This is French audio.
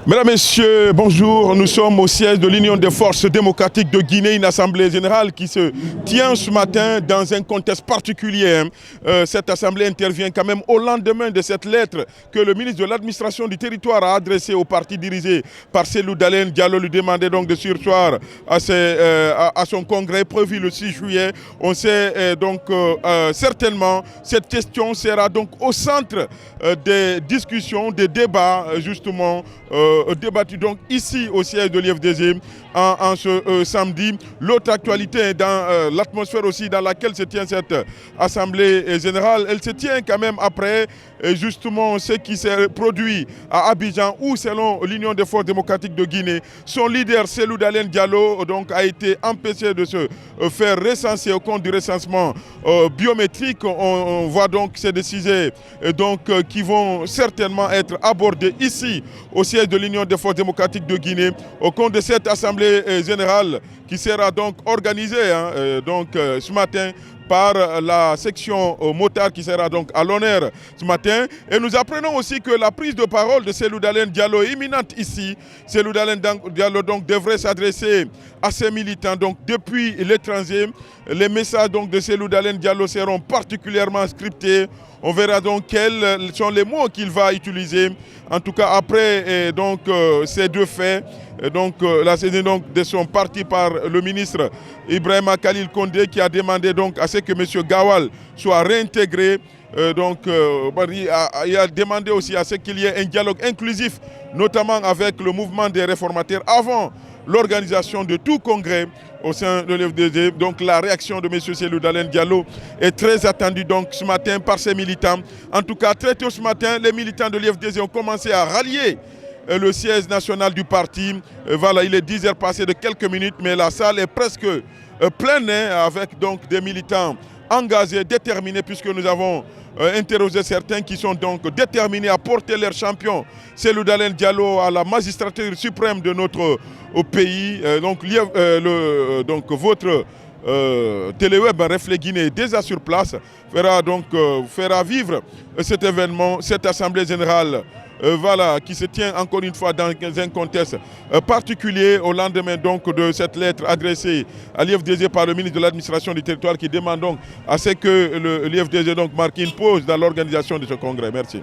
Mesdames, Messieurs, bonjour. Nous sommes au siège de l'Union des forces démocratiques de Guinée, une assemblée générale qui se tient ce matin dans un contexte particulier. Cette assemblée intervient quand même au lendemain de cette lettre que le ministre de l'administration du territoire a adressée au parti dirigé par Cellou Dalein Diallo, lui demandait donc de surseoir à son congrès prévu le 6 juillet. On sait certainement cette question sera donc au centre des discussions, des débats justement débattu donc ici au siège de l'IFDG en ce samedi. L'autre actualité dans l'atmosphère aussi dans laquelle se tient cette assemblée générale, elle se tient quand même après justement ce qui s'est produit à Abidjan où selon l'Union des forces démocratiques de Guinée, son leader Cellou Dalein Diallo donc, a été empêché de se faire recenser au compte du recensement biométrique. On voit donc ces décisions qui vont certainement être abordées ici au siège de l'Union des forces démocratiques de Guinée au compte de cette assemblée générale qui sera donc organisée ce matin par la section motard qui sera donc à l'honneur ce matin. Et nous apprenons aussi que la prise de parole de Cellou Dalein Diallo est imminente ici. Cellou Dalein Diallo donc devrait s'adresser à ses militants donc depuis l'étranger. Les messages donc de Cellou Dalein Diallo seront particulièrement scriptés. On verra donc quels sont les mots qu'il va utiliser. En tout cas, après ces deux faits, la saisine de son parti par le ministre Ibrahima Khalil Condé qui a demandé donc à ce que M. Gawal soit réintégré. Il a demandé aussi à ce qu'il y ait un dialogue inclusif, notamment avec le mouvement des réformateurs avant l'organisation de tout congrès au sein de l'FDD. Donc la réaction de M. Cellou Dalein Diallo est très attendue donc, ce matin par ses militants. En tout cas, très tôt ce matin, les militants de l'FDD ont commencé à rallier le siège national du parti. Voilà, il est 10 heures passées de quelques minutes, mais la salle est presque pleine avec donc, des militants engagés, déterminés, puisque nous avons interrogé certains qui sont donc déterminés à porter leur champion, Cellou Dalein Diallo, à la magistrature suprême de notre pays. Votre téléweb Reflet Guinée déjà sur place fera vivre cet événement, cette assemblée générale qui se tient encore une fois dans un contexte particulier au lendemain donc de cette lettre adressée à l'IFDG par le ministre de l'administration du territoire qui demande donc à ce que l'IFDG marque une pause dans l'organisation de ce congrès. Merci.